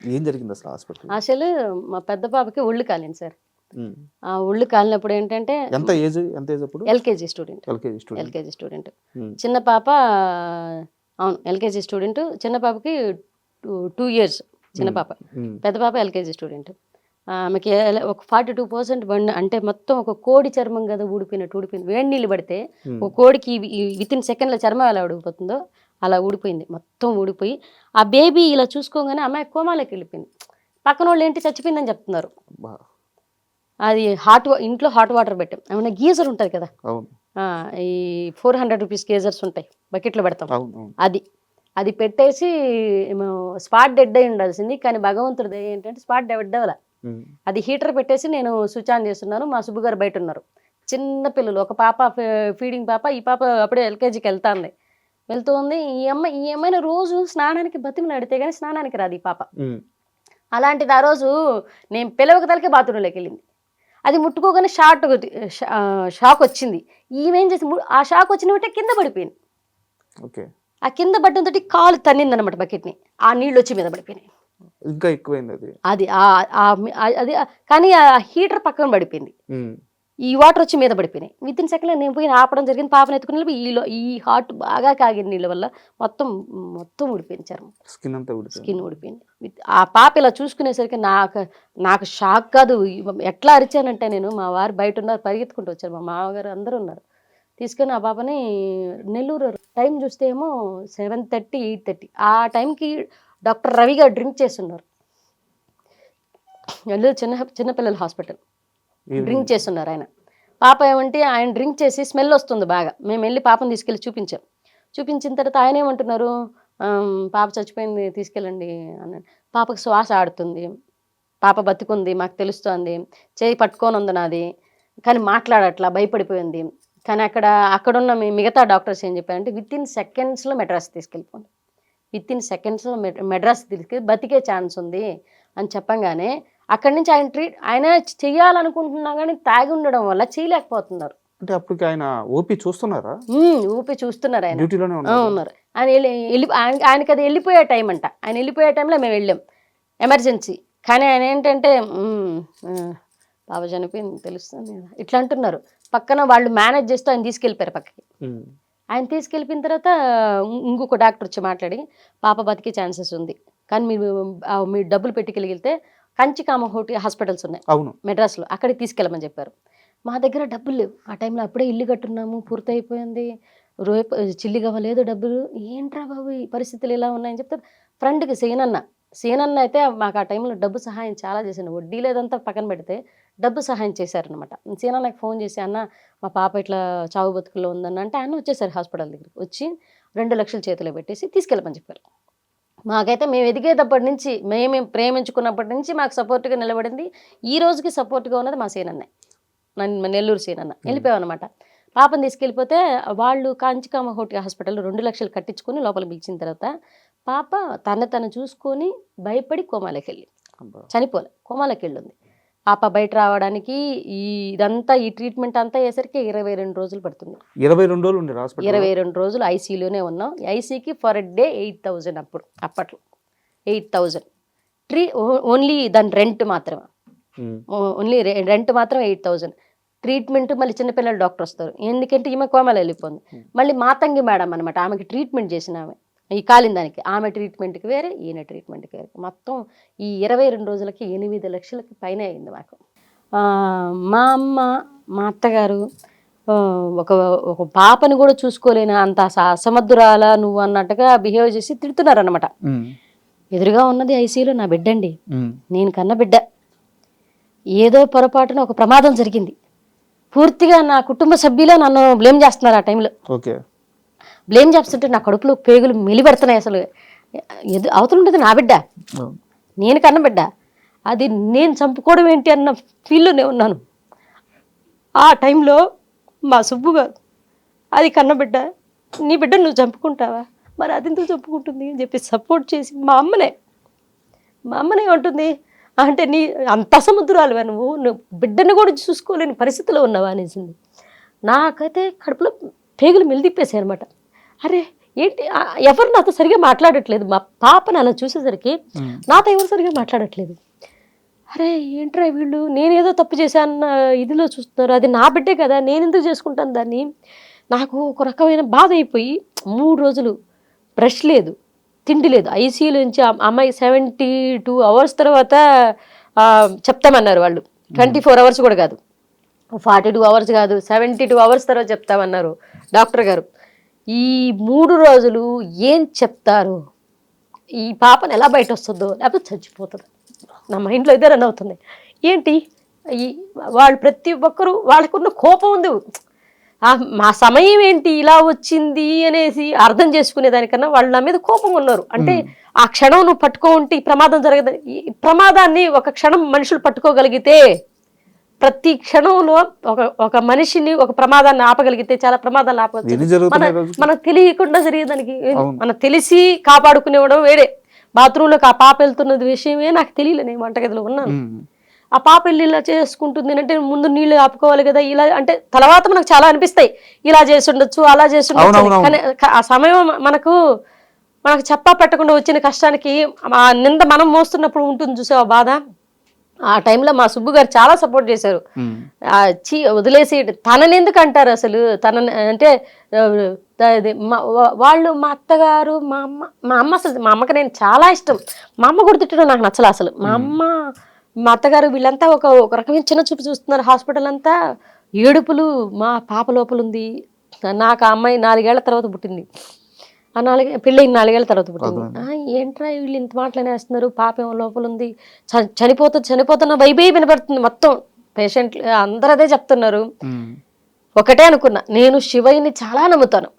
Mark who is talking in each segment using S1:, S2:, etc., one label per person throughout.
S1: ఏం జరిగింది అసలు హాస్పిటల్?
S2: అసలు మా పెద్ద పాపకి ఒళ్ళు కాలింది సార్.
S1: హ్మ్.
S2: ఆ ఒళ్ళు కాలినప్పుడు ఏంటంటే
S1: ఎంత ఏజ్ అప్పుడు?
S2: LKG student.
S1: LKG student.
S2: LKG student.
S1: హ్మ్.
S2: చిన్న పాప అవును ఎల్కేజీ స్టూడెంట్. చిన్న పాపకి 2 ఇయర్స్ చిన్న
S1: హ్మ్.
S2: పాప.
S1: హ్మ్.
S2: పెద్ద పాప ఎల్కేజీ స్టూడెంట్. ఆమెకి ఒక 42% అంటే మొత్తం ఒక కోడి చర్మం కదా ఊడిపోయినట్టు ఊడిపోయింది. వేడి నీళ్ళు పడితే
S1: హ్మ్.
S2: ఒక కోడికి వితిన్ సెకండ్‌లో చర్మం ఎలా ఊడిపోతుందో అలా ఊడిపోయింది. మొత్తం ఊడిపోయి ఆ బేబీ ఇలా చూసుకోగానే అమ్మాయి కోమాలోకి వెళ్ళిపోయింది. పక్కనోళ్ళు ఏంటి చచ్చిపోయిందని చెప్తున్నారు.
S1: అబ్బా!
S2: అది ఇంట్లో హాట్ వాటర్ పెట్టాం. ఏమన్నా గీజర్ ఉంటది కదా!
S1: అవును.
S2: ఆ! ఈ 400 రూపీస్ గీజర్స్ ఉంటాయి. బకెట్‌లో పెడతాం.
S1: అవును. అవును.
S2: అది. అది పెట్టేసి మేము స్పాట్ డెడ్ అయ్యి ఉండాల్సింది. కానీ భగవంతుడి దయ ఏంటంటే స్పాట్ డెడ్ అవ్వల.
S1: హ్మ్.
S2: అది హీటర్ పెట్టేసి నేను స్విచ్ ఆన్ చేస్తున్నాను. మా సుబ్బు గారు బయటున్నారు. చిన్న పిల్లలు. ఒక పాప ఫీడింగ్ పాప. ఈ పాప అప్పుడే ఎల్‌కేజీకి వెళ్తాంది. వెళ్తూ ఉంది. ఈ అమ్మాయిని రోజు స్నానానికి బతిమిలాడితే గాని స్నానానికి రాదు ఈ పాప.
S1: హ్మ్.
S2: అలాంటిది ఆ రోజు నేను పిలవక తలకే బాత్రూమ్‌లోకెళ్ళింది. అది ముట్టుకోగానే షాక్ వచ్చింది. ఈమేం చేసింది ఆ షాక్ వచ్చిన వెంటనే కింద పడిపోయింది.
S1: ఓకే.
S2: ఆ కింద పడ్డంతోటి కాలు తన్నిందనమాట బకెట్‌ని. ఆ నీళ్ళొచ్చి మీద పడిపోయినాయి.
S1: ఇంకా ఎక్కువైందది.
S2: అది అది కానీ ఆ హీటర్ పక్కన పడిపోయింది.
S1: హ్మ్.
S2: ఈ వాటర్ వచ్చి మీద పడిపోయినాయి. వితిన్ సెకండ్‌లో నేను పోయి ఆపడం జరిగింది. పాపని ఎత్తుకుని వెళ్ళి ఈ హాట్ బాగా కాగిన నీళ్ళ వల్ల మొత్తం మొత్తం ఊడిపోయింది చర్మం.
S1: స్కిన్ అంతా ఊడిపోయింది.
S2: స్కిన్ ఊడిపోయింది. ఆ పాప ఇలా చూసుకునేసరికి నాకు షాక్ కాదు. ఎట్లా అరిచానంటే నేను మా వారు బయటున్నారు పరిగెత్తుకుంటూ వచ్చారు. మా మామగారు అందరూ ఉన్నారు. తీసుకొని ఆ పాపని నెల్లూరు టైం చూస్తే ఏమో 7:30, 8:30 ఆ టైంకి డాక్టర్ రవి గారు డ్రింక్ చేసున్నారు. నెల్లూరు చిన్న పిల్లల హాస్పిటల్.
S1: ఈవినింగ్.
S2: డ్రింక్ చేస్తున్నారు ఆయన. పాప ఏమంటే ఆయన డ్రింక్ చేసి స్మెల్ వస్తుంది బాగా. మేమెళ్లి పాపని తీసుకెళ్ళి చూపించాం. చూపించిన తర్వాత ఆయనేమంటున్నారు, పాప చచ్చిపోయింది తీసుకెళ్ళండి అన్నాడు. పాపకు శ్వాస ఆడుతుంది. పాప బతికుంది మాకు తెలుస్తోంది. చేయి పట్టుకోనుంది నాది. కానీ మాట్లాడట్లా భయపడిపోయింది. కానీ అక్కడున్న మిగతా డాక్టర్స్ ఏం చెప్పారంటే వితిన్ సెకండ్స్‌లో మెడ్రాస్ తీసుకెళ్ళిపోండి. వితిన్ సెకండ్స్‌లో మెడ్రాస్ తీసుకెళ్ళి బతికే ఛాన్స్ ఉంది అని చెప్పంగానే అక్కడి నుంచి ఆయన చెయ్యాలనుకుంటున్నా గానీ తాగి ఉండడం వల్ల చేయలేకపోతున్నారు.
S1: అంటే అప్పటికి ఆయన ఓపీ చూస్తున్నారా?
S2: ఊపి చూస్తున్నారాయన.
S1: డ్యూటీలోనే ఉన్నారా?
S2: ఉన్నారు. ఆయన ఆయనకది ఎళ్ళిపోయే టైం అంట. ఆయన ఎళ్ళిపోయే టైంలో మేమెళ్ళాం. ఎమర్జెన్సీ. కానీ ఆయనేంటంటే పాప చనిపోయింది తెలుస్తుంది గదా! ఇట్లా అంటున్నారు. పక్కన వాళ్ళు మేనేజ్ చేస్తూ ఆయన తీసుకెళ్ళిపోయారు పక్కకి.
S1: హ్మ్.
S2: ఆయన తీసుకెళ్ళిపోయిన తర్వాత ఇంకొక డాక్టర్ వచ్చి మాట్లాడి, పాప బతికే ఛాన్సెస్ ఉంది. కానీ మీరు డబ్బులు పెట్టుకెళ్ళితే కంచికామకోటి హాస్పిటల్స్ ఉన్నాయి
S1: అవును.
S2: మెడ్రాస్‌లో. అక్కడికి తీసుకెళ్ళమని చెప్పారు. మా దగ్గర డబ్బులు లేవు. ఆ టైంలో అప్పుడే ఇల్లు కట్టున్నాము. పూర్తయిపోయింది. రేపు చిల్లిగవ్వ డబ్బులు. ఏంట్రా బాబు! ఈ పరిస్థితులు ఇలా ఉన్నాయని చెప్తే ఫ్రెండ్‌కి సీనన్న అయితే మాకు ఆ టైంలో డబ్బు సహాయం చాలా చేసిండు. వడ్డీ లేదంతా పక్కన పెడితే డబ్బు సహాయం చేశారనమాట. సీనన్నకి ఫోన్ చేసి, "అన్న మా పాప ఇట్లా చావు బతుకుల్లో ఉందన్న" అంటే ఆయన వచ్చేసారు హాస్పిటల్ దగ్గరికి. వచ్చి 2,00,000 చేతిలో పెట్టేసి తీసుకెళ్ళమని చెప్పారు. మాకైతే మేము ఎదిగేటప్పటి నుంచి, మేము ప్రేమించుకున్నప్పటి నుంచి మాకు సపోర్ట్‌గా నిలబడింది. ఈ రోజుకి సపోర్ట్‌గా ఉన్నది మా సీనన్నే. నెల్లూరు సీనన్న. వెళ్ళిపోయామనమాట. పాపని తీసుకెళ్ళిపోతే వాళ్ళు కాంచికామకోటి హాస్పిటల్‌లో 2,00,000 కట్టించుకొని లోపలికి పిలిచిన తర్వాత పాప తను చూసుకొని భయపడి కోమాలోకెళ్ళింది.
S1: అబ్బా!
S2: చనిపోలే. కోమాలోకెళ్ళింది. పాప బయట రావడానికి ఈ ట్రీట్మెంట్ అంతా అయ్యేసరికి 22 రోజులు పడుతుంది.
S1: 22 రోజులు ఉండారా హాస్పిటల్‌లో?
S2: 22 రోజులు ఐసీయూలోనే ఉన్నాం. ఐసీకి ఫర్ ఎ డే 8,000 అప్పట్లో. 8,000 ఓన్లీ దాని రెంట్ మాత్రమే.
S1: హ్మ్.
S2: ఓన్లీ రెంట్ మాత్రం 8,000. ట్రీట్మెంట్ మళ్ళీ చిన్న పిల్లల డాక్టర్ వస్తారు. ఎందుకంటే ఈమె కోమాలో వెళ్ళిపోయింది. మళ్ళీ మాతంగి మేడం అనమాట. ఆమెకి ట్రీట్మెంట్ చేసినామె. ఈ కాలిన దానికి. ఆమె ట్రీట్మెంట్‌కి వేరే, ఈయన ట్రీట్మెంట్‌కి వేరే. మొత్తం ఈ 22 రోజులకి 8,00,000కి పైనే అయింది మాకు. మా అమ్మ, మా అత్తగారు ఒక ఒక పాపని కూడా చూసుకోలేని అంత అసమర్థురాలా నువ్వు అన్నట్టుగా బిహేవ్ చేసి తిడుతున్నారనమాట.
S1: హ్మ్.
S2: ఎదురుగా ఉన్నది ఐసీయూలో నా బిడ్డండి.
S1: హ్మ్.
S2: నేను కన్న బిడ్డ. ఏదో పొరపాటున ఒక ప్రమాదం జరిగింది. పూర్తిగా నా కుటుంబ సభ్యులే నన్ను బ్లేమ్ చేస్తున్నారు ఆ టైంలో.
S1: ఓకే.
S2: బ్లేమ్ చేస్తుంటే నా కడుపులో పేగులు మెలిపెడుతున్నాయి అసలు. అవతలుండేది నా బిడ్డ.
S1: అవును.
S2: నేను కన్న బిడ్డ. అది నేను చంపుకోవడం ఏంటి అన్న ఫీల్‌లోనే ఉన్నాను. ఆ టైంలో మా సుబ్బు గారు, అది కన్న బిడ్డ. నీ బిడ్డను నువ్వు చంపుకుంటావా? మరి అదెందుకు చంపుకుంటుంది అని చెప్పి సపోర్ట్ చేసి మా అమ్మనే అంటుంది, అంటే అంత అసమర్థురాలివా నువ్వు బిడ్డను కూడా చూసుకోలేని పరిస్థితిలో ఉన్నావా అనేసింది. నాకైతే కడుపులో పేగులు మెలితిప్పేసాయి అనమాట. అరే ఏంటి ఎవరు నాతో సరిగా మాట్లాడట్లేదు. మా పాపను అలా చూసేసరికి నాతో ఎవరు సరిగా మాట్లాడట్లేదు. అరే ఏంట్రా వీళ్ళు, నేనేదో తప్పు చేశాన్న ఇదిలో చూస్తున్నారు. అది నా బిడ్డే కదా, నేను ఎందుకు చేసుకుంటాను దాన్ని. నాకు ఒక రకమైన బాధ అయిపోయి 3 రోజులు బ్రష్ లేదు, తిండి లేదు. ఐసీయూలో నుంచి అమ్మాయి 72 hours తర్వాత చెప్తామన్నారు వాళ్ళు. 24 hours కూడా కాదు, 42 hours కాదు, 72 hours తర్వాత చెప్తామన్నారు డాక్టర్ గారు. ఈ 3 రోజులు ఏం చెప్తారు, ఈ పాపను ఎలా బయట వస్తుందో లేకపోతే చచ్చిపోతుంది, నా మైండ్లో ఇదే రన్ అవుతుంది. ఏంటి ఈ వాళ్ళు ప్రతి ఒక్కరూ వాళ్ళకున్న కోపం ఉంది. మా సమయం ఏంటి ఇలా వచ్చింది అనేసి అర్థం చేసుకునే దానికన్నా వాళ్ళు నా మీద కోపంగా ఉన్నారు. అంటే ఆ క్షణం నువ్వు పట్టుకో ఉంటే ఈ ప్రమాదం జరగదు. ఈ ప్రమాదాన్ని ఒక క్షణం మనుషులు పట్టుకోగలిగితే, ప్రతి క్షణంలో ఒక మనిషిని ఒక ప్రమాదాన్ని ఆపగలిగితే చాలా ప్రమాదాలు ఆపవచ్చు. మనకు తెలియకుండా జరిగేదానికి మనకు తెలిసి కాపాడుకునేవడం వేరే. బాత్రూంలోకి ఆ పాప వెళ్తున్నది విషయమే నాకు తెలియలే, నేను వంటగదిలో ఉన్నాను. ఆ పాప వెళ్ళి ఇలా చేసుకుంటుంది అంటే ముందు నీళ్ళు ఆపుకోవాలి కదా. ఇలా అంటే తర్వాత మనకు చాలా అనిపిస్తాయి, ఇలా చేసి ఉండొచ్చు అలా చేసి ఉండొచ్చు. కానీ ఆ సమయం మనకు చెప్పా పెట్టకుండా వచ్చిన కష్టానికి ఆ నింద మనం మోస్తున్నప్పుడు ఉంటుంది చూసావు ఆ బాధ. ఆ టైంలో మా సుబ్బు గారు చాలా సపోర్ట్ చేశారు. వదిలేసి తనని ఎందుకు అంటారు అసలు, తనని అంటే వాళ్ళు మా అత్తగారు మా అమ్మ అసలు మా అమ్మకి నేను చాలా ఇష్టం. మా అమ్మ కూడా తిట్టడం నాకు నచ్చలే అసలు. మా అత్తగారు వీళ్ళంతా ఒక రకమైన చిన్న చూపు చూస్తున్నారు. హాస్పిటల్ అంతా ఏడుపులు. మా పాప లోపల ఉంది. నాకు ఆ అమ్మాయి 4 ఏళ్ల తర్వాత పుట్టింది. ఆ పెళ్ళి 4 ఏళ్ల తర్వాత పుట్టింది. ఏంట్రా వీళ్ళు ఇంత మాట్లాడేస్తున్నారు, పాప ఏమో లోపల ఉంది, చనిపోతున్న వైబే వినపడుతుంది. మొత్తం పేషెంట్లు అందరూ అదే చెప్తున్నారు. ఒకటే అనుకున్నా, నేను శివయ్యని చాలా నమ్ముతాను,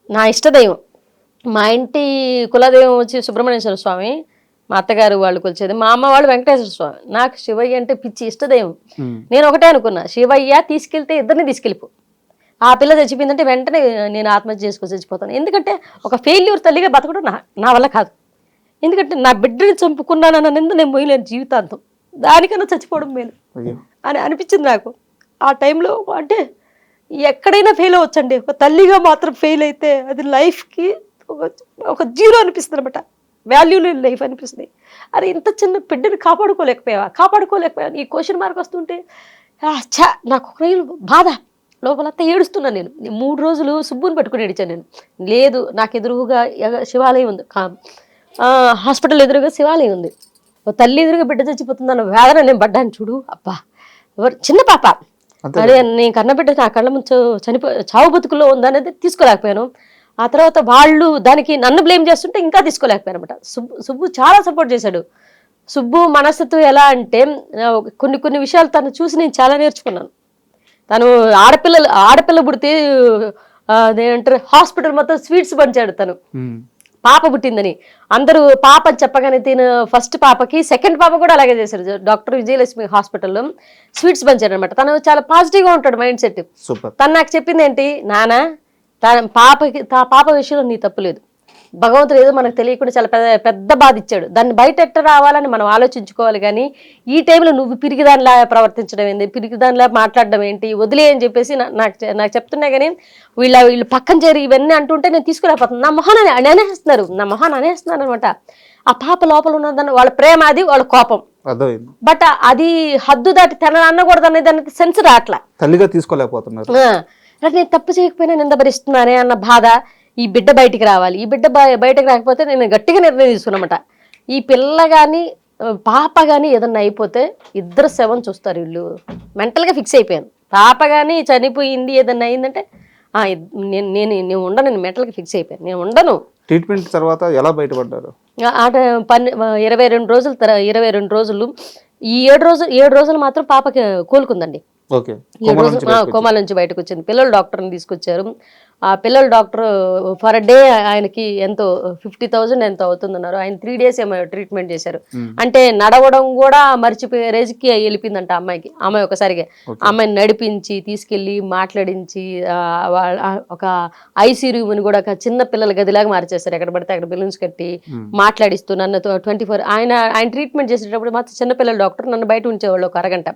S2: నా ఇష్టదైవం. మా ఇంటి కులదైవం వచ్చి సుబ్రహ్మణ్యేశ్వర స్వామి, మా అత్తగారు వాళ్ళు కొలిచేది, మా అమ్మ వాళ్ళు వెంకటేశ్వర స్వామి. నాకు శివయ్య అంటే పిచ్చి ఇష్టదైవం. నేను ఒకటే అనుకున్నా, శివయ్య తీసుకెళ్తే ఇద్దరిని తీసుకెళ్ళిపో. ఆ పిల్ల చచ్చిపోయిందంటే వెంటనే నేను ఆత్మహత్య చేసుకొని చచ్చిపోతాను. ఎందుకంటే ఒక ఫెయిల్యూర్ తల్లిగా బతకడం నా వల్ల కాదు. ఎందుకంటే నా బిడ్డని చంపుకున్నానన్న నింద నేను పోయలేను జీవితాంతం. దానికన్నా చచ్చిపోవడం మేలు అని అనిపించింది నాకు ఆ టైంలో. అంటే ఎక్కడైనా ఫెయిల్ అవ్వచ్చండి, ఒక తల్లిగా మాత్రం ఫెయిల్ అయితే అది లైఫ్కి ఒక జీరో అనిపిస్తుంది అనమాట. వాల్యూ లేని లైఫ్ అనిపిస్తుంది. అరే ఇంత చిన్న బిడ్డని కాపాడుకోలేకపోయా ఈ క్వశ్చన్ మార్క్ వస్తుంటే నాకు ఒక బాధ, లోపలంతా ఏడుస్తున్నాను. నేను 3 రోజులు సుబ్బుని పట్టుకుని ఏడిచాను నేను. లేదు, నాకు ఎదురుగా శివాలయం ఉంది, హాస్పిటల్ ఎదురుగా శివాలయం ఉంది. తల్లి ఎదురుగా బిడ్డ చచ్చిపోతుందన్న వేదన నేను పడ్డాను చూడు. అబ్బా, చిన్న పాప, అదే నేను కన్న బిడ్డ నా కళ్ళ ముందు చావు బతుకుల్లో ఉందనేది తీసుకోలేకపోయాను. ఆ తర్వాత వాళ్ళు దానికి నన్ను బ్లేమ్ చేస్తుంటే ఇంకా తీసుకోలేకపోయాను అనమాట. సుబ్బు చాలా సపోర్ట్ చేశాడు. సుబ్బు మనస్తత్వం ఎలా అంటే కొన్ని విషయాలు తను చూసి నేను చాలా నేర్చుకున్నాను. తను ఆడపిల్ల పుడితే అదేంటారు హాస్పిటల్ మొత్తం స్వీట్స్ పంచాడు. తను పాప పుట్టిందని అందరూ పాప అని చెప్పగానే తిన ఫస్ట్ పాపకి సెకండ్ పాప కూడా అలాగే చేశారు. డాక్టర్ విజయలక్ష్మి హాస్పిటల్లో స్వీట్స్ పంచాడు అనమాట. తను చాలా పాజిటివ్గా ఉంటాడు మైండ్ సెట్. తను నాకు చెప్పింది ఏంటి, నాన్న పాప విషయంలో నీ తప్పు లేదు, భగవంతుడు ఏదో మనకు తెలియకుండా చాలా పెద్ద బాధ ఇచ్చాడు, దాన్ని బయట ఎట్ట రావాలని మనం ఆలోచించుకోవాలి. కానీ ఈ టైంలో నువ్వు పిరికిదానిలా ప్రవర్తించడం ఏంటి, పిరికిదానిలా మాట్లాడడం ఏంటి, వదిలే అని చెప్పేసి నాకు చెప్తున్నా. కానీ వీళ్ళు పక్కన చేరి ఇవన్నీ అంటుంటే నేను తీసుకోలేకపోతున్నాను. నా మొహాన్ని అనేస్తున్నారు అనమాట. ఆ పాప లోపల ఉన్నదాన్ని వాళ్ళ ప్రేమ, అది వాళ్ళ కోపం. బట్ అది హద్దు దాటి తన అనకూడదు అనేది దానికి సెన్స్ రాట్లా, తల్లిగా తీసుకోలేకపోతున్నారు. నేను తప్పు చేయకపోయినా నింద భరిస్తున్నానే అన్న బాధ. ఈ బిడ్డ బయటికి రావాలి, ఈ బిడ్డ బయటకు రాకపోతే నేను గట్టిగా నిర్ణయం తీసుకున్నమాట. ఈ పిల్ల కానీ పాప కానీ ఏదన్నా అయిపోతే ఇద్దరు శవం చూస్తారు. వీళ్ళు మెంటల్గా ఫిక్స్ అయిపోయాను. పాప కానీ చనిపోయింది ఏదన్నా అయిందంటే నేను ఉండను, నేను మెంటల్గా ఫిక్స్ అయిపోయాను, నేను ఉండను. ట్రీట్మెంట్ తర్వాత ఎలా బయటపడ్డారు? 22 రోజులు ఈ 7 రోజులు మాత్రం పాపకి కోలుకుందండి. 7 రోజులు కోమాల నుంచి బయటకు వచ్చింది. పిల్లల డాక్టర్ని తీసుకొచ్చారు. ఆ పిల్లల డాక్టర్ ఫర్ డే ఆయనకి ఎంతో 50,000 ఎంతో అవుతుందన్నారు. ఆయన 3 days ఏమో ట్రీట్మెంట్ చేశారు. అంటే నడవడం కూడా మర్చిపోయే రేజ్కి వెళ్ళిపోయిందంట అమ్మాయికి. అమ్మాయి ఒకసారిగా అమ్మాయిని నడిపించి తీసుకెళ్ళి మాట్లాడించి ఒక ఐసీ రూమ్ని కూడా ఒక చిన్న పిల్లల గదిలాగా మార్చేశారు. ఎక్కడ పడితే అక్కడ బెలూన్స్ కట్టి మాట్లాడిస్తూ నన్ను 24 ఆయన ట్రీట్మెంట్ చేసేటప్పుడు మాత్రం చిన్నపిల్లల డాక్టర్ నన్ను బయట ఉంచేవాళ్ళు ఒక అరగంట.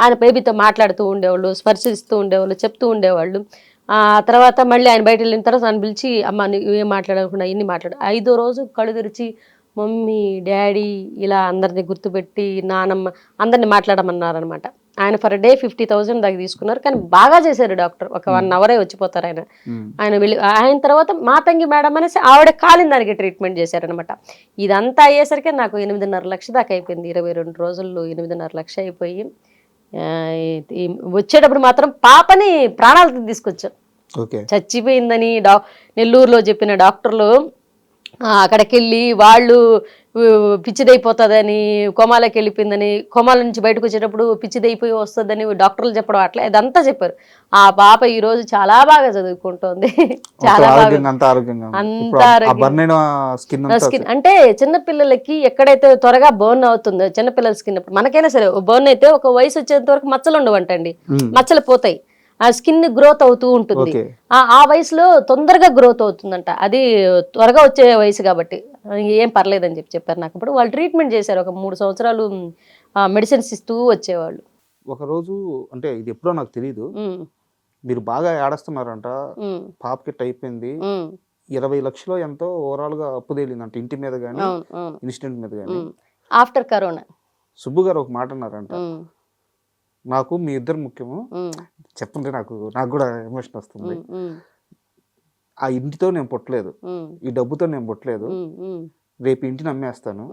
S2: ఆయన బేబీతో మాట్లాడుతూ ఉండేవాళ్ళు, స్పర్శిస్తూ ఉండేవాళ్ళు, చెప్తూ ఉండేవాళ్ళు. ఆ తర్వాత మళ్ళీ ఆయన బయట వెళ్ళిన తర్వాత నన్ను పిలిచి అమ్మ నువ్వు ఏం మాట్లాడకుండా ఇన్ని మాట్లాడు 5వ రోజు కళ్ళు తెరిచి మమ్మీ డాడీ ఇలా అందరిని గుర్తుపెట్టి నానమ్మ అందరిని మాట్లాడమన్నారనమాట. ఆయన ఫర్ డే 50,000 దాకా తీసుకున్నారు. కానీ బాగా చేశారు డాక్టర్. ఒక 1 అవరే వచ్చిపోతారు ఆయన. ఆయన వెళ్ళి ఆయన తర్వాత మా తంగి మేడం అనేసి ఆవిడ కాలిన దానికి ట్రీట్మెంట్ చేశారనమాట. ఇదంతా అయ్యేసరికి నాకు 8.5 లక్ష దాకా అయిపోయింది. 22 రోజుల్లో 8.5 లక్ష అయిపోయి వచ్చేటప్పుడు మాత్రం పాపని ప్రాణాలతో తీసుకొచ్చాం. చచ్చిపోయిందని నెల్లూరులో చెప్పిన డాక్టర్లు అక్కడికి వెళ్ళి వాళ్ళు పిచ్చిదైపోతుందని కోమాలోకి వెళ్ళిపోయిందని, కోమాల నుంచి బయటకు వచ్చేటప్పుడు పిచ్చిదైపోయి వస్తుందని డాక్టర్లు చెప్పడం అట్లా ఇదంతా చెప్పారు. ఆ పాప ఈ రోజు చాలా బాగా చదువుకుంటోంది. చాలా స్కిన్ అంటే చిన్నపిల్లలకి ఎక్కడైతే త్వరగా బర్న్ అవుతుందో చిన్నపిల్లల స్కిన్, మనకైనా సరే బర్న్ అయితే ఒక వయసు వచ్చేంత వరకు మచ్చలు ఉండవంటండి, మచ్చలు పోతాయి, ఆ స్కిన్ గ్రోత్ అవుతూ ఉంటుంది. ఆ వయసులో తొందరగా గ్రోత్ అవుతుందంట, అది త్వరగా వచ్చే వయసు కాబట్టి ఏం పర్లేదని చెప్పారు నాకు. ఇప్పుడు వాళ్ళు ట్రీట్మెంట్ చేశారు, ఒక 3 సంవత్సరాలు మెడిసిన్స్ ఇస్తూ వచ్చేవాళ్ళు.
S1: ఒకరోజు అంటే ఇది ఎప్పుడో నాకు తెలియదు, మీరు బాగా ఏడుస్తున్నారంట, పాపకి అయిపోయింది, 20 లక్షలు ఎంతో ఓవరాల్ గా అప్పు తేలిందంట ఇంటి మీద గానీ ఇన్సిడెంట్ మీద గానీ
S2: ఆఫ్టర్ కరోనా.
S1: సుబ్బు గారు ఒక మాట అన్నారంట, నాకు మీ ఇద్దరు ముఖ్యము, చెప్తుంటే నాకు కూడా ఎమోషన్ వస్తుంది. ఆ ఇంటితో నేను పుట్టలేదు, ఈ డబ్బుతో నేను పుట్టలేదు, రేపు ఇంటిని అమ్మేస్తాను,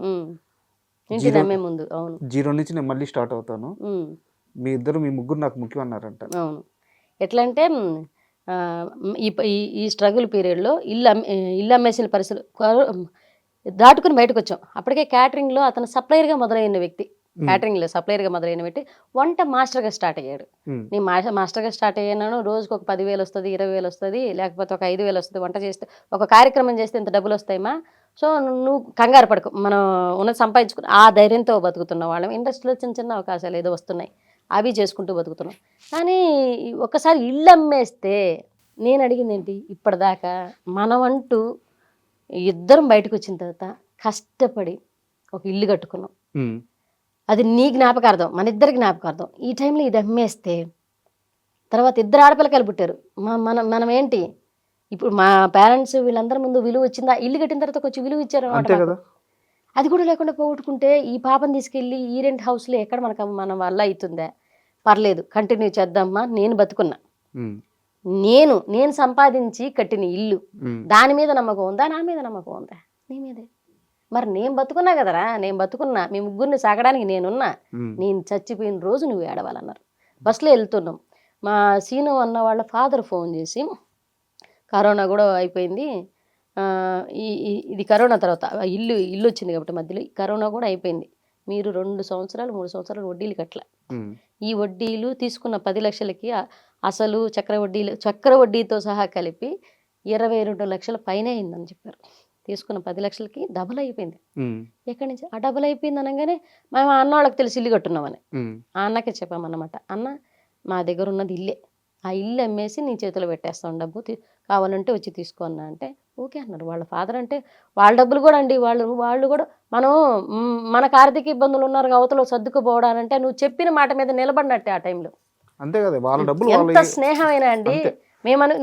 S1: 0 నుంచి నేను మళ్ళీ స్టార్ట్ అవుతాను, మీ ముగ్గురు నాకు ముఖ్యం అన్నారంట.
S2: అవును, ఎట్లా అంటే ఈ స్ట్రగుల్ పీరియడ్లో ఇల్లు అమ్మేసిన పరిస్థితులు దాటుకుని బయటకు వచ్చాం. అప్పటికే క్యాటరింగ్లో అతను సప్లయర్గా మొదలైన వ్యక్తి, క్యాటరింగ్లో సప్లయర్గా మొదలైన వ్యక్తి వంట మాస్టర్గా స్టార్ట్ అయ్యాడు. నేను మాస్టర్గా స్టార్ట్ అయ్యాను, రోజుకు ఒక 10,000 వస్తుంది, 20,000 వస్తుంది, లేకపోతే ఒక 5,000 వస్తుంది. వంట చేస్తే ఒక కార్యక్రమం చేస్తే ఇంత డబ్బులు వస్తాయమ్మా, సో నువ్వు కంగారు పడకు, మనం ఉన్నది సంపాదించుకుని ఆ ధైర్యంతో బతుకుతున్న వాళ్ళం. ఇండస్ట్రీలో చిన్న చిన్న అవకాశాలు ఏదో వస్తున్నాయి, అవి చేసుకుంటూ బతుకుతున్నాం. కానీ ఒకసారి ఇల్లు అమ్మేస్తే నేను అడిగింది ఏంటి, ఇప్పటిదాకా మనమంటూ ఇద్దరం బయటకు వచ్చిన తర్వాత కష్టపడి ఒక ఇల్లు కట్టుకున్నాం, అది నీ జ్ఞాపకార్థం, మన ఇద్దరి జ్ఞాపకార్థం. ఈ టైంలో ఇది అమ్మేస్తే తర్వాత 2 ఆడపిల్లకాయలు పుట్టారు, మనం ఏంటి ఇప్పుడు మా పేరెంట్స్ వీళ్ళందరి ముందు విలువ వచ్చిందా, ఇల్లు కట్టిన తర్వాత కొంచెం విలువ ఇచ్చారు అన్నమాట. అది కూడా లేకుండా పోగొట్టుకుంటే ఈ పాపను తీసుకెళ్ళి ఈ రెంట్ హౌస్లో ఎక్కడ మన వల్ల అవుతుందా, పర్లేదు కంటిన్యూ చేద్దామా. నేను బతుకున్నా, నేను సంపాదించి కట్టిన ఇల్లు, దాని మీద నమ్మకం ఉందా, నా మీద నమ్మకం ఉందా, నీ మీదే. మరి నేను బతుకున్నా కదరా, నేను బతుకున్నా, మీ ముగ్గురిని సాగడానికి నేనున్నా, నేను చచ్చిపోయిన రోజు నువ్వు ఏడవాలన్నారు. బస్సులో వెళ్తున్నాం, మా సీను అన్న వాళ్ళ ఫాదర్ ఫోన్ చేసి కరోనా కూడా అయిపోయింది, ఇది కరోనా తర్వాత ఇల్లు వచ్చింది కాబట్టి మధ్యలో కరోనా కూడా అయిపోయింది, మీరు 2 సంవత్సరాలు 3 సంవత్సరాలు వడ్డీలు కట్టలే, ఈ వడ్డీలు తీసుకున్న 10 లక్షలకి అసలు చక్ర వడ్డీతో సహా కలిపి 22 లక్షల పైన అయిందని చెప్పారు. తీసుకున్న 10 లక్షలకి డబుల్ అయిపోయింది. ఎక్కడి నుంచి ఆ డబుల్ అయిపోయింది అనగానే మేము అన్న వాళ్ళకి తెలిసి ఇల్లు కట్టున్నామని ఆ అన్నకే చెప్పామన్నమాట. అన్న మా దగ్గర ఉన్నది ఇల్లే, ఆ ఇల్లు అమ్మేసి నీ చేతిలో పెట్టేస్తాం, డబ్బు కావాలంటే వచ్చి తీసుకో అన్న అంటే ఓకే అన్నారు. వాళ్ళ ఫాదర్ అంటే వాళ్ళ డబ్బులు కూడా అండి, వాళ్ళు కూడా మనకు ఆర్థిక ఇబ్బందులు ఉన్నారు, అవతల సర్దుకుపోవడానంటే నువ్వు చెప్పిన మాట మీద నిలబడినట్టే ఆ టైంలో.
S1: అంతే కదా, వాళ్ళ డబ్బులు
S2: ఎంత స్నేహమైనా అండి.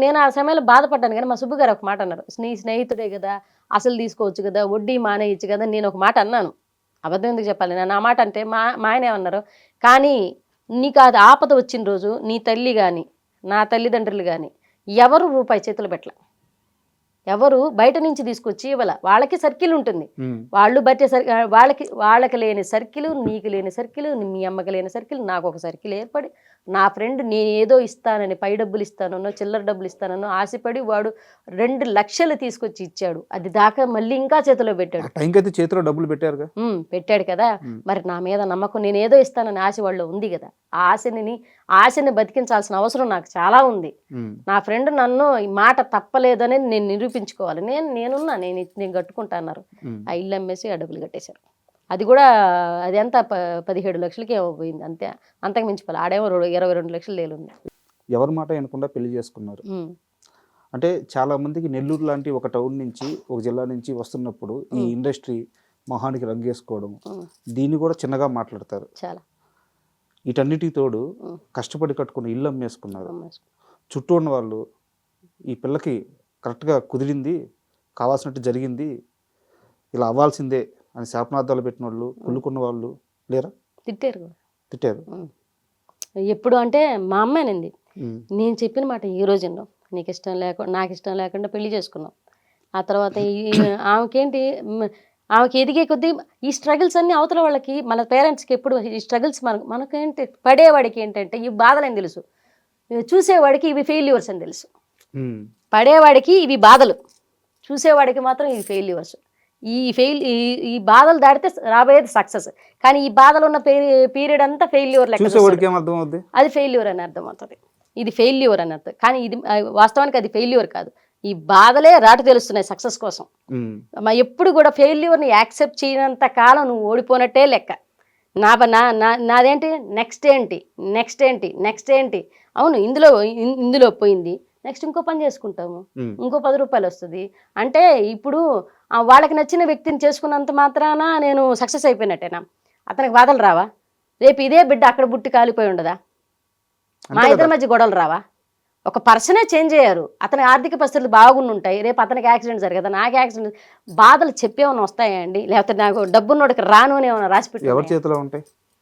S2: నేను ఆ సమయంలో బాధపడ్డాను, కానీ మా సుబ్బు గారు ఒక మాట అన్నారు, నీ స్నేహితుడే కదా, అసలు తీసుకోవచ్చు కదా, వడ్డీ మానేయచ్చు కదా. నేను ఒక మాట అన్నాను, అబద్ధం ఎందుకు చెప్పాలి, నేను ఆ మాట అంటే మా ఆయన ఏమన్నారు, కానీ నీకు అది ఆపద వచ్చిన రోజు నీ తల్లి కానీ నా తల్లిదండ్రులు కానీ ఎవరు రూపాయి చేతులు పెట్టలే, ఎవరు బయట నుంచి తీసుకొచ్చి ఇవ్వాల. వాళ్ళకి సర్కిల్ ఉంటుంది, వాళ్ళు బట్టే వాళ్ళకి లేని సర్కిల్, నీకు లేని సర్కిల్, మీ అమ్మకి లేని సర్కిల్, నాకు ఒక సర్కిల్ ఏర్పడి నా ఫ్రెండ్ నేను ఏదో ఇస్తానని, పై డబ్బులు ఇస్తానో చిల్లర డబ్బులు ఇస్తానో ఆశపడి వాడు 2 లక్షలు తీసుకొచ్చి ఇచ్చాడు, అది దాకా మళ్ళీ ఇంకా చేతిలో పెట్టాడు.
S1: చేతిలో డబ్బులు
S2: పెట్టాడు కదా. మరి నా మీద నమ్మకం, నేను ఏదో ఇస్తానని ఆశ వాళ్ళు ఉంది కదా, ఆ ఆశని బతికించాల్సిన అవసరం నాకు చాలా ఉంది. నా ఫ్రెండ్ నన్ను ఈ మాట తప్పలేదని నేను నిరూపించుకోవాలి, నేను కట్టుకుంటా అన్నారు. ఆ ఇల్లు అమ్మేసి ఆ డబ్బులు కట్టేశారు. అది కూడా అది ఎంత 17 లక్షలకి ఏమో పోయింది, అంతకు మించిపోలే. ఆడేమో 22 లక్షలు లేలుంది.
S1: ఎవరి మాట వినకుండా పెళ్లి చేసుకున్నారు. అంటే చాలా మందికి నెల్లూరు లాంటి ఒక టౌన్ నుంచి, ఒక జిల్లా నుంచి వస్తున్నప్పుడు ఈ ఇండస్ట్రీ మొహానికి రంగేసుకోవడం, దీన్ని కూడా చిన్నగా మాట్లాడతారు. చాలా వీటన్నిటికి తోడు కష్టపడి కట్టుకున్న ఇల్లు అమ్మేసుకున్నారు. చుట్టూ ఉన్న వాళ్ళు ఈ పిల్లకి కరెక్ట్గా కుదిరింది, కావాల్సినట్టు జరిగింది, ఇలా అవ్వాల్సిందే అని శాపనార్థాలు పెట్టిన వాళ్ళు, కుళ్ళుకున్న వాళ్ళు లేరా?
S2: తిట్టారు కూడా.
S1: తిట్టారు.
S2: ఎప్పుడు అంటే మా అమ్మాయినంది, నేను చెప్పిన మాట ఈ రోజుల్లో నీకు ఇష్టం లేకుండా నాకు ఇష్టం లేకుండా పెళ్లి చేసుకున్నాం. ఆ తర్వాత ఆమెకేంటి ఆమెకి ఎదిగే కొద్దీ ఈ స్ట్రగుల్స్ అన్నీ అవతల వాళ్ళకి మన పేరెంట్స్కి ఎప్పుడు ఈ స్ట్రగుల్స్ మనకేంటి పడేవాడికి ఏంటంటే ఈ బాధలని తెలుసు, చూసేవాడికి ఇవి ఫెయిల్యూర్స్ అని తెలుసు. పడేవాడికి ఇవి బాధలు, చూసేవాడికి మాత్రం ఇవి ఫెయిల్యూర్స్. ఈ బాధలు దాటితే రాబోయేది సక్సెస్. కానీ ఈ బాధలు ఉన్న పీరియడ్ అంతా ఫెయిల్యూర్ లెక్క
S1: చూసేవాడికి ఏమర్థం అవుద్ది?
S2: అది ఫెయిల్యూర్ అని అర్థం అవుతుంది. ఇది ఫెయిల్యూర్ అని అర్థం. కానీ ఇది వాస్తవానికి అది ఫెయిల్యూర్ కాదు. ఈ బాధలే రాటు తెలుస్తున్నాయి సక్సెస్ కోసం. ఎప్పుడు కూడా ఫెయిల్యూర్ని యాక్సెప్ట్ చేయనంత కాలం నువ్వు ఓడిపోయినట్టే లెక్క. నాదేంటి నెక్స్ట్ ఏంటి నెక్స్ట్ ఏంటి నెక్స్ట్ ఏంటి, అవును ఇందులో పోయింది, నెక్స్ట్ ఇంకో పని చేసుకుంటాము, ఇంకో 10 రూపాయలు వస్తుంది అంటే ఇప్పుడు వాళ్ళకి నచ్చిన వ్యక్తిని చేసుకున్నంత మాత్రాన నేను సక్సెస్ అయిపోయినట్టేనా? అతనికి బాధలు రావా? రేపు ఇదే బిడ్డ అక్కడ బుట్టి కాలిపోయి ఉండదా? మా ఇద్దరి మధ్య గొడవలు రావా? ఒక పర్సనే చేంజ్ అయ్యారు, అతని ఆర్థిక పరిస్థితులు బాగుంటాయి, రేపు అతనికి యాక్సిడెంట్ జరగదా, నాకు యాక్సిడెంట్, బాధలు చెప్పేమన్నా వస్తాయా అండి? లేకపోతే నాకు డబ్బున్నోడికి రాను అని ఏమైనా రాసిపెట్టి
S1: ఎవరి చేతిలో ఉంటాయి?